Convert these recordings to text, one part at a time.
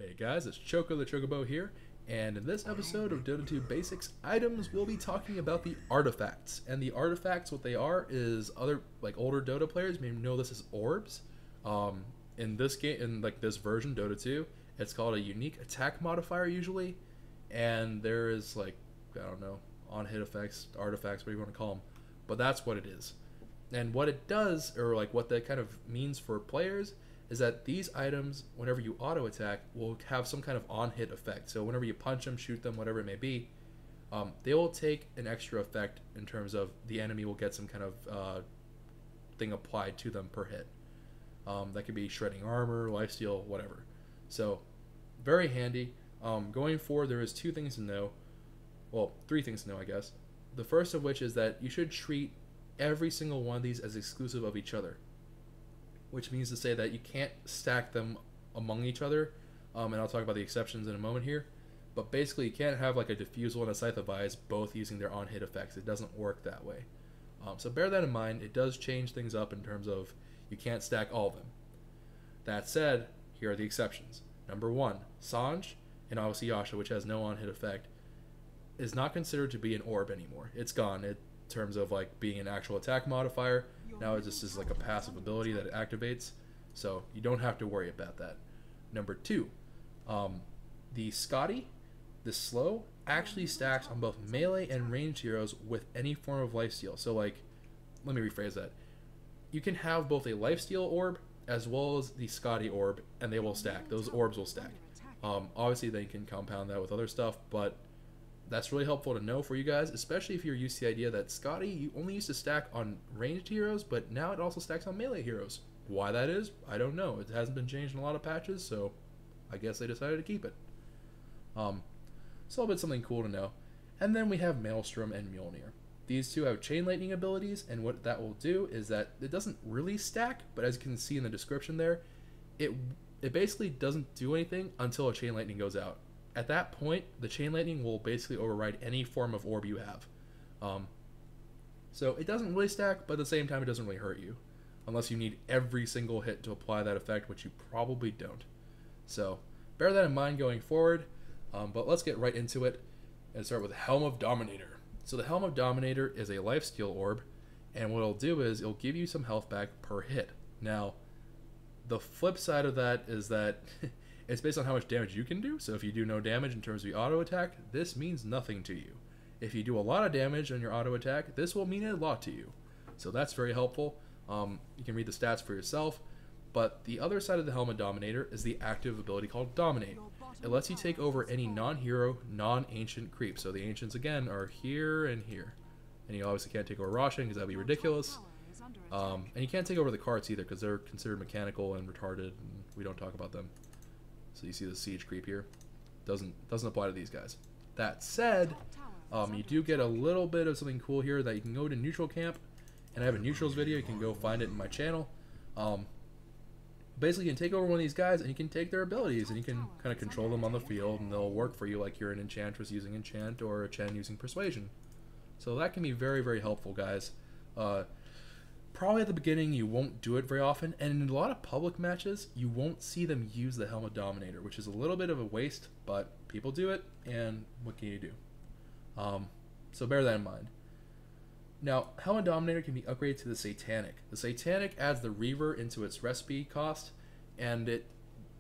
Hey guys, it's Choco the Chocobo here, and in this episode of Dota 2 Basics Items, we'll be talking about the artifacts. And the artifacts, what they are, is other older Dota players may know this as orbs. In this game, in this version, Dota 2, it's called a unique attack modifier usually, and there is I don't know, on hit effects, artifacts, whatever you want to call them, but that's what it is. And what it does, or what that kind of means for players, is that these items, whenever you auto attack, will have some kind of on hit effect. So whenever you punch them, shoot them, whatever it may be, they will take an extra effect in terms of the enemy will get some kind of thing applied to them per hit. That could be shredding armor, lifesteal, whatever. So very handy. Going forward, there is two things to know. Well, three things to know, I guess. The first of which is that you should treat every single one of these as exclusive of each other, which means to say that you can't stack them among each other, and I'll talk about the exceptions in a moment here, but basically you can't have a Diffusal and a Scythe of Eyes both using their on-hit effects. It doesn't work that way. So bear that in mind. It does change things up in terms of you can't stack all of them. That said, here are the exceptions. Number one, Sanj, and obviously Yasha, which has no on-hit effect, is not considered to be an orb anymore. It's gone in terms of being an actual attack modifier. Now it just is a passive ability that it activates, so you don't have to worry about that. Number two, the Scotty, the slow, actually stacks on both melee and ranged heroes with any form of lifesteal. So let me rephrase that. You can have both a lifesteal orb as well as the Scotty orb, and they will stack. Those orbs will stack. Obviously they can compound that with other stuff, but that's really helpful to know for you guys, especially if you're used to the idea that Scotty, you only used to stack on ranged heroes, but now it also stacks on melee heroes. Why that is, I don't know. It hasn't been changed in a lot of patches, so I guess they decided to keep it. So a bit something cool to know. And then we have Maelstrom and Mjolnir. These two have chain lightning abilities, and what that will do is that it doesn't really stack, but as you can see in the description there, it basically doesn't do anything until a chain lightning goes out. At that point, the chain lightning will basically override any form of orb you have. So it doesn't really stack, but at the same time it doesn't really hurt you, unless you need every single hit to apply that effect, which you probably don't. So bear that in mind going forward, but let's get right into it and start with Helm of Dominator. So the Helm of Dominator is a lifesteal orb, and what it'll do is it'll give you some health back per hit. Now, the flip side of that is that it's based on how much damage you can do. So if you do no damage in terms of your auto attack, this means nothing to you. If you do a lot of damage on your auto attack, this will mean a lot to you. So that's very helpful. You can read the stats for yourself. But the other side of the Helmet Dominator is the active ability called Dominate. It lets you take over any non-hero, non-ancient creep. So the ancients again are here and here. And you obviously can't take over Roshan because that would be ridiculous. And you can't take over the carts either because they're considered mechanical and retarded, and we don't talk about them. So you see the siege creep here. Doesn't apply to these guys. That said, you do get a little bit of something cool here that you can go to neutral camp, and I have a neutrals video. You can go find it in my channel. Basically, you can take over one of these guys, and you can take their abilities, and you can kind of control them on the field, and they'll work for you like you're an enchantress using enchant or a Chen using persuasion. So that can be very, very helpful, guys. Probably at the beginning you won't do it very often, and in a lot of public matches you won't see them use the Helmet Dominator, which is a little bit of a waste, but people do it, and what can you do? So bear that in mind. Now, Helmet Dominator can be upgraded to the Satanic. The Satanic adds the Reaver into its recipe cost, and it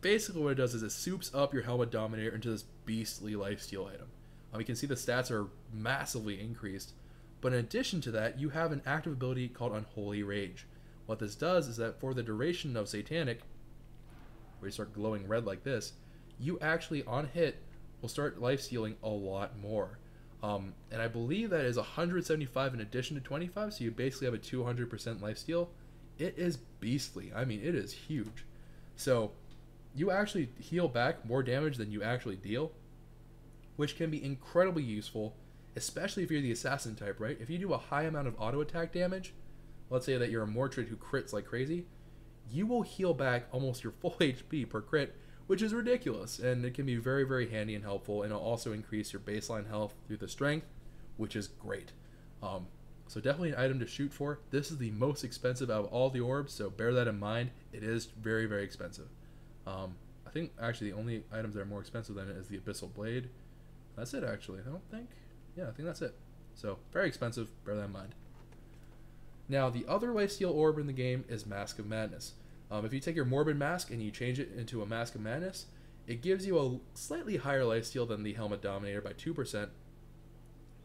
basically what it does is it soups up your Helmet Dominator into this beastly lifesteal item. You can see the stats are massively increased. But in addition to that, you have an active ability called Unholy Rage. What this does is that for the duration of Satanic, where you start glowing red like this, you actually, on hit, will start lifestealing a lot more. And I believe that is 175 in addition to 25, so you basically have a 200% lifesteal. It is beastly. I mean, it is huge. So you actually heal back more damage than you actually deal, which can be incredibly useful, especially if you're the assassin type, right? If you do a high amount of auto attack damage, let's say that you're a Mordred who crits like crazy, you will heal back almost your full HP per crit, which is ridiculous, and it can be very, very handy and helpful, and it'll also increase your baseline health through the strength, which is great. So definitely an item to shoot for. This is the most expensive out of all the orbs, so bear that in mind. It is very, very expensive. I think actually the only items that are more expensive than it is the Abyssal Blade. That's it, actually. I don't think. Yeah, I think that's it. So, very expensive. Bear that in mind. Now, the other lifesteal orb in the game is Mask of Madness. If you take your Morbid Mask and you change it into a Mask of Madness, it gives you a slightly higher lifesteal than the Helmet Dominator by 2%.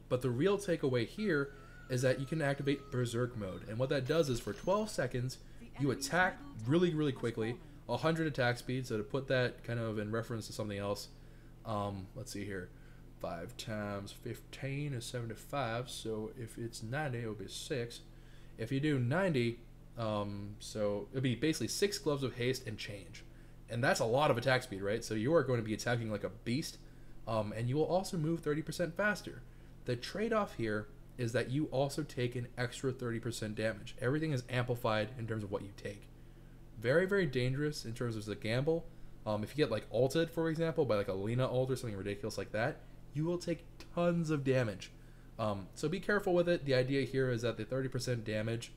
But the real takeaway here is that you can activate Berserk mode. And what that does is for 12 seconds, you attack really, really quickly. 100 attack speed. So to put that kind of in reference to something else, let's see here. 5 times 15 is 75. So if it's 90, it will be 6. If you do 90, so it'll be basically 6 gloves of haste and change. And that's a lot of attack speed, right? So you are going to be attacking like a beast. And you will also move 30% faster. The trade-off here is that you also take an extra 30% damage. Everything is amplified in terms of what you take. Very, very dangerous in terms of the gamble. If you get like ulted, for example, by like a Lina ult or something ridiculous like that, you will take tons of damage. So be careful with it. The idea here is that the 30% damage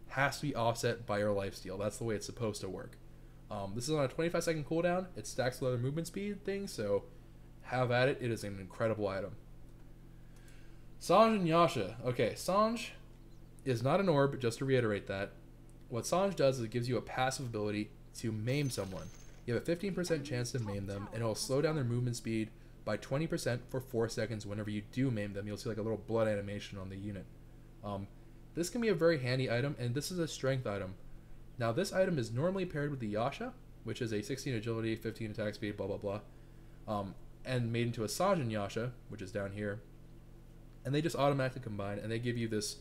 has to be offset by your lifesteal. That's the way it's supposed to work. This is on a 25-second cooldown. It stacks with other movement speed things, so have at it. It is an incredible item. Sange and Yasha. Okay, Sange is not an orb, just to reiterate that. What Sange does is it gives you a passive ability to maim someone. You have a 15% chance to maim them, and it will slow down their movement speed by 20% for 4 seconds whenever you do maim them. You'll see like a little blood animation on the unit. This can be a very handy item, and this is a strength item. Now, this item is normally paired with the Yasha, which is a 16 agility, 15 attack speed, blah, blah, blah, and made into a Sange and Yasha, which is down here. And they just automatically combine, and they give you this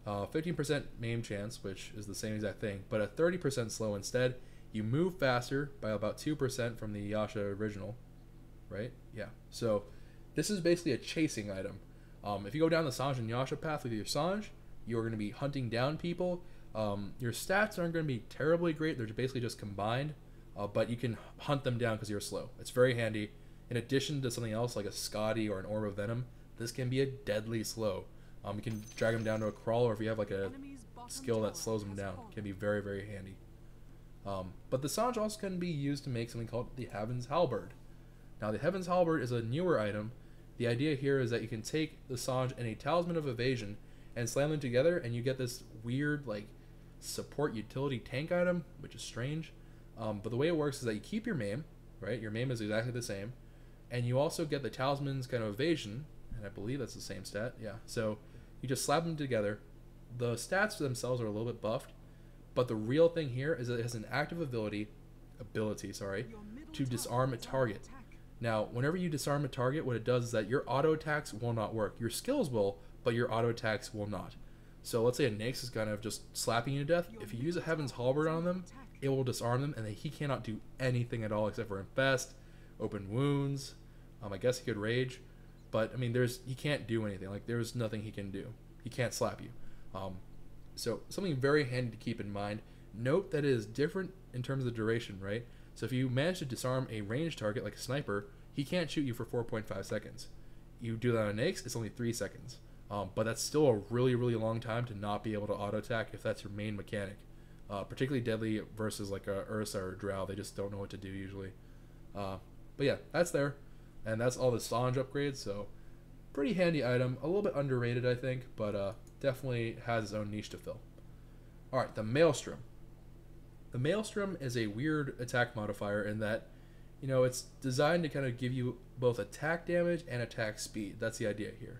15% maim chance, which is the same exact thing, but a 30% slow instead. You move faster by about 2% from the Yasha original, right? Yeah. So this is basically a chasing item. If you go down the Sange and Yasha path with your Sange, you're going to be hunting down people. Your stats aren't going to be terribly great. They're basically just combined, but you can hunt them down because you're slow. It's very handy. In addition to something else like a Scotty or an Orb of Venom, this can be a deadly slow. You can drag them down to a crawl, or if you have like a skill that slows them down, it can be very, very handy. But the Sange also can be used to make something called the Heaven's Halberd. Now, the Heaven's Halberd is a newer item. The idea here is that you can take the Sange and a Talisman of Evasion and slam them together, and you get this weird like support utility tank item, which is strange. But the way it works is that you keep your maim, right? Your maim is exactly the same, and you also get the Talisman's kind of evasion, and I believe that's the same stat. Yeah. So you just slap them together. The stats themselves are a little bit buffed, but the real thing here is that it has an active ability, to disarm a target. Now, whenever you disarm a target, what it does is that your auto attacks will not work. Your skills will, but your auto attacks will not. So let's say a Nyx is kind of just slapping you to death. If you use a Heaven's Halberd on them, it will disarm them, and he cannot do anything at all except for infest, open wounds. I guess he could rage, but I mean, he can't do anything. Like, there's nothing he can do. He can't slap you. So something very handy to keep in mind. Note that it is different in terms of the duration, right? So if you manage to disarm a ranged target like a sniper, he can't shoot you for 4.5 seconds. You do that on an Nyx, it's only 3 seconds. But that's still a really, really long time to not be able to auto attack if that's your main mechanic. Particularly deadly versus like a Ursa or a Drow. They just don't know what to do usually. But yeah, that's there. And that's all the Sange upgrades, so pretty handy item. A little bit underrated, I think, but definitely has its own niche to fill. Alright, the Maelstrom. The Maelstrom is a weird attack modifier in that, you know, it's designed to kind of give you both attack damage and attack speed. That's the idea here.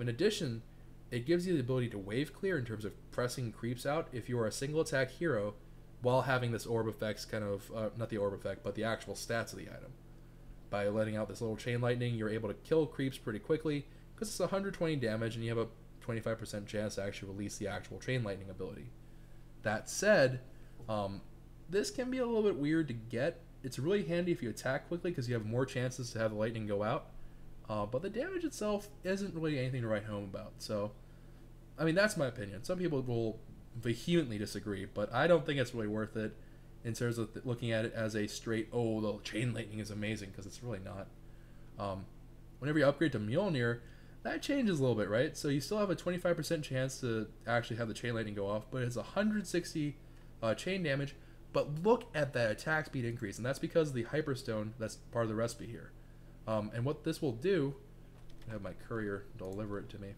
In addition, it gives you the ability to wave clear in terms of pressing creeps out if you are a single attack hero while having this orb effects kind of, not the orb effect, but the actual stats of the item. By letting out this little chain lightning, you're able to kill creeps pretty quickly because it's 120 damage and you have a 25% chance to actually release the actual chain lightning ability. That said, this can be a little bit weird to get. It's really handy if you attack quickly because you have more chances to have the lightning go out. But the damage itself isn't really anything to write home about. So, I mean, that's my opinion. Some people will vehemently disagree, but I don't think it's really worth it in terms of looking at it as a straight, oh, the chain lightning is amazing, because it's really not. Whenever you upgrade to Mjolnir, that changes a little bit, right? So you still have a 25% chance to actually have the chain lightning go off, but it's 160 chain damage, But look at that attack speed increase, and that's because of the Hyperstone that's part of the recipe here. And what this will do, I have my courier deliver it to me.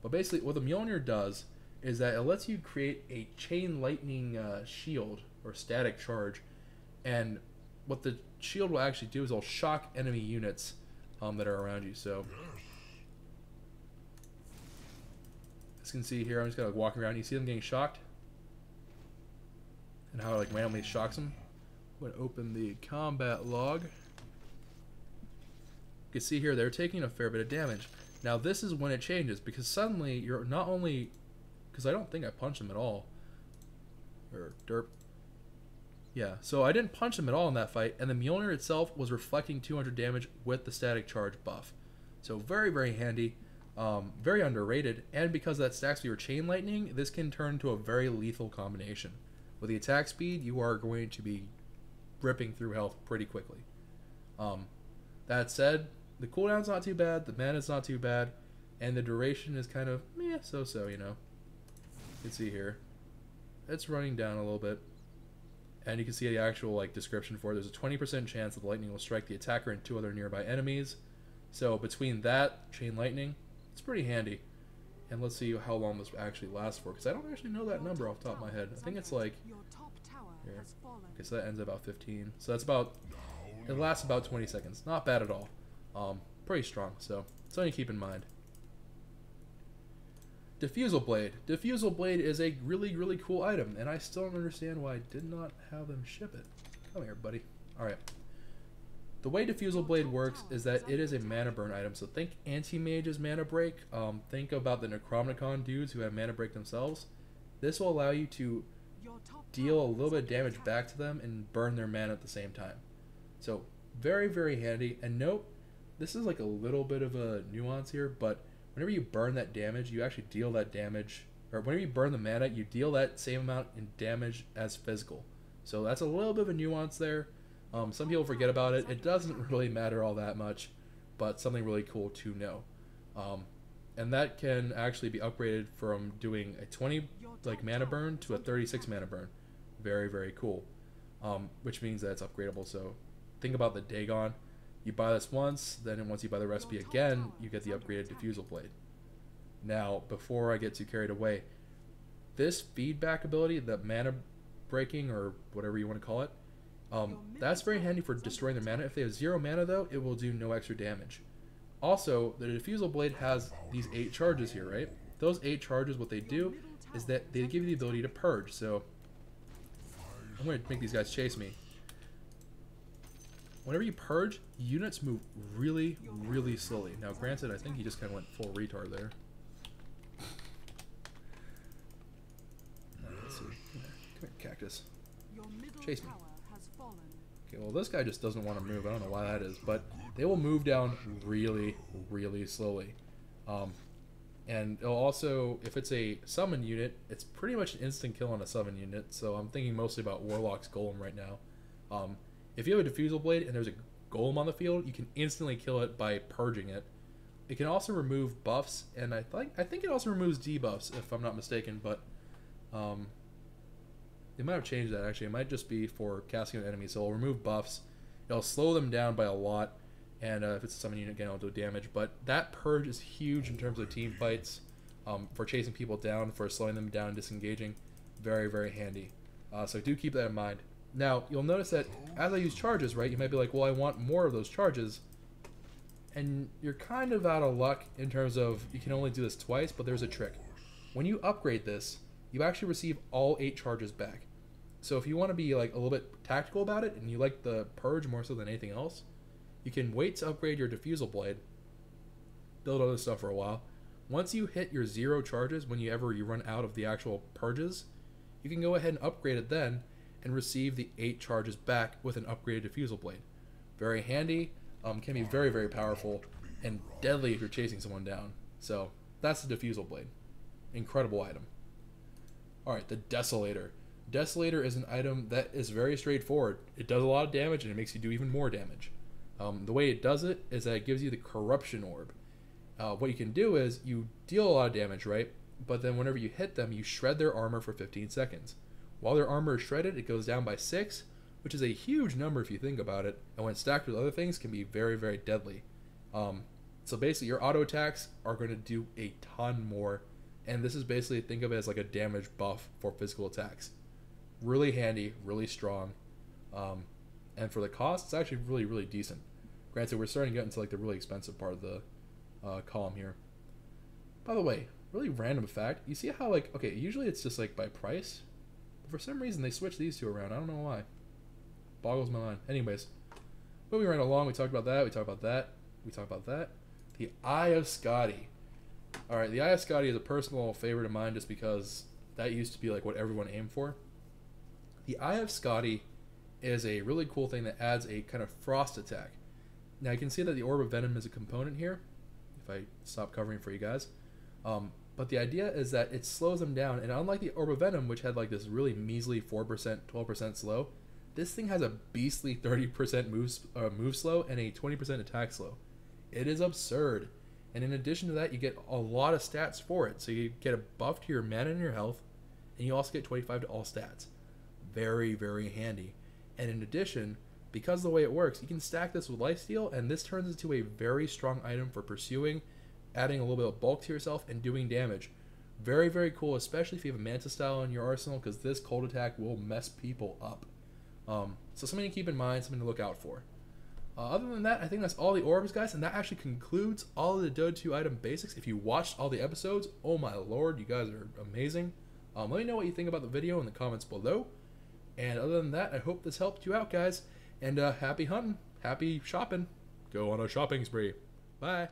But basically, what the Mjolnir does is that it lets you create a chain lightning shield or static charge, and what the shield will actually do is it'll shock enemy units that are around you. So as you can see here, I'm just kind of walking around. You see them getting shocked, and how it like randomly shocks them. I'm going to open the combat log. You can see here they're taking a fair bit of damage. Now this is when it changes, because suddenly you're not only, because I don't think I punched him at all, or derp. Yeah, so I didn't punch him at all in that fight, and the Mjolnir itself was reflecting 200 damage with the static charge buff. So very, very handy, very underrated, and because that stacks with your chain lightning, this can turn into a very lethal combination. With the attack speed, you are going to be ripping through health pretty quickly. That said, the cooldown's not too bad, the mana's not too bad, and the duration is kind of meh, so-so, you know. You can see here, it's running down a little bit. And you can see the actual like description for it. There's a 20% chance that the lightning will strike the attacker and 2 other nearby enemies. So between that, chain lightning, it's pretty handy. And let's see how long this actually lasts for, because I don't actually know that number off the top of my head. I think it's like here. Okay, so that ends at about 15. So that's about, it lasts about 20 seconds. Not bad at all. Pretty strong. So something to keep in mind. Diffusal Blade. Diffusal Blade is a really, really cool item, and I still don't understand why I did not have them ship it. Come here, buddy. Alright. The way Diffusal Blade works is that it is a mana burn item, so think Anti-Mage's mana break. Think about the Necronomicon dudes who have mana break themselves. This will allow you to deal a little bit of damage back to them and burn their mana at the same time. So, very, very handy. And note, this is like a little bit of a nuance here, but whenever you burn that damage, you actually deal that damage, or whenever you burn the mana, you deal that same amount in damage as physical. So that's a little bit of a nuance there. Some people forget about it. It doesn't really matter all that much, but something really cool to know. And that can actually be upgraded from doing a 20 like mana burn to a 36 mana burn. Very, very cool. Which means that it's upgradable. So think about the Dagon. You buy this once, then once you buy the recipe again, you get the upgraded Diffusal Blade. Now, before I get too carried away, this feedback ability, the mana breaking, or whatever you want to call it, that's very handy for destroying their mana. If they have 0 mana, though, it will do no extra damage. Also, the Diffusal Blade has these 8 charges here, right? Those 8 charges, what they do is that they give you the ability to purge. So, I'm going to make these guys chase me. Whenever you purge, units move really, really slowly. Now, granted, I think he just kind of went full retard there. Let's see. Come here, cactus. Chase me. Okay, well, this guy just doesn't want to move. I don't know why that is, but they will move down really, really slowly. And it'll also, if it's a summon unit, it's pretty much an instant kill on a summon unit. So I'm thinking mostly about Warlock's Golem right now. If you have a Diffusal Blade and there's a Golem on the field, you can instantly kill it by purging it. It can also remove buffs, and I think it also removes debuffs, if I'm not mistaken, but they might have changed that actually. It might just be for casting an enemy, so it'll remove buffs. It'll slow them down by a lot, and if it's a summon unit, again, it'll do damage. But that purge is huge in terms of team fights, for chasing people down, for slowing them down, disengaging. Very, very handy. So do keep that in mind. Now, you'll notice that as I use charges, right, you might be like, well, I want more of those charges. And you're kind of out of luck in terms of you can only do this twice, but there's a trick. When you upgrade this, you actually receive all 8 charges back. So if you want to be like a little bit tactical about it, and you like the purge more so than anything else, you can wait to upgrade your Diffusal Blade, build other stuff for a while. Once you hit your 0 charges, whenever you run out of the actual purges, you can go ahead and upgrade it then, and receive the 8 charges back with an upgraded Diffusal Blade. Very handy, can be very, very powerful, and deadly if you're chasing someone down. So, that's the Diffusal Blade. Incredible item. Alright, the Desolator. Desolator is an item that is very straightforward. It does a lot of damage, and it makes you do even more damage. The way it does it is that it gives you the Corruption Orb. What you can do is, you deal a lot of damage, right? But then whenever you hit them, you shred their armor for 15 seconds. While their armor is shredded, it goes down by 6, which is a huge number if you think about it, and when stacked with other things can be very, very deadly. So basically your auto attacks are going to do a ton more, and this is basically, think of it as like a damage buff for physical attacks. Really handy, really strong, and for the cost, it's actually really, really decent. Granted, we're starting to get into like the really expensive part of the column here. By the way, really random fact, you see how like, okay, usually it's just like by price, but for some reason they switch these two around. I don't know why. Boggles my mind. Anyways, moving right along, we talked about that, we talked about that, we talked about that. The Eye of Scotty. Alright, the Eye of Scotty is a personal favorite of mine just because that used to be like what everyone aimed for. The Eye of Scotty is a really cool thing that adds a kind of frost attack. Now you can see that the Orb of Venom is a component here, if I stop covering for you guys. But the idea is that it slows them down, and unlike the Orb of Venom, which had like this really measly 4%, 12% slow, this thing has a beastly 30% move slow and a 20% attack slow. It is absurd. And in addition to that, you get a lot of stats for it. So you get a buff to your mana and your health, and you also get 25 to all stats. Very, very handy. And in addition, because of the way it works, you can stack this with lifesteal, and this turns into a very strong item for pursuing, adding a little bit of bulk to yourself, and doing damage. Very, very cool, especially if you have a Manta style in your arsenal, because this cold attack will mess people up. So something to keep in mind, something to look out for. Other than that, I think that's all the orbs, guys, and that actually concludes all of the Dota 2 item basics. If you watched all the episodes, oh my lord, you guys are amazing. Let me know what you think about the video in the comments below. And other than that, I hope this helped you out, guys. And happy hunting, happy shopping. Go on a shopping spree. Bye.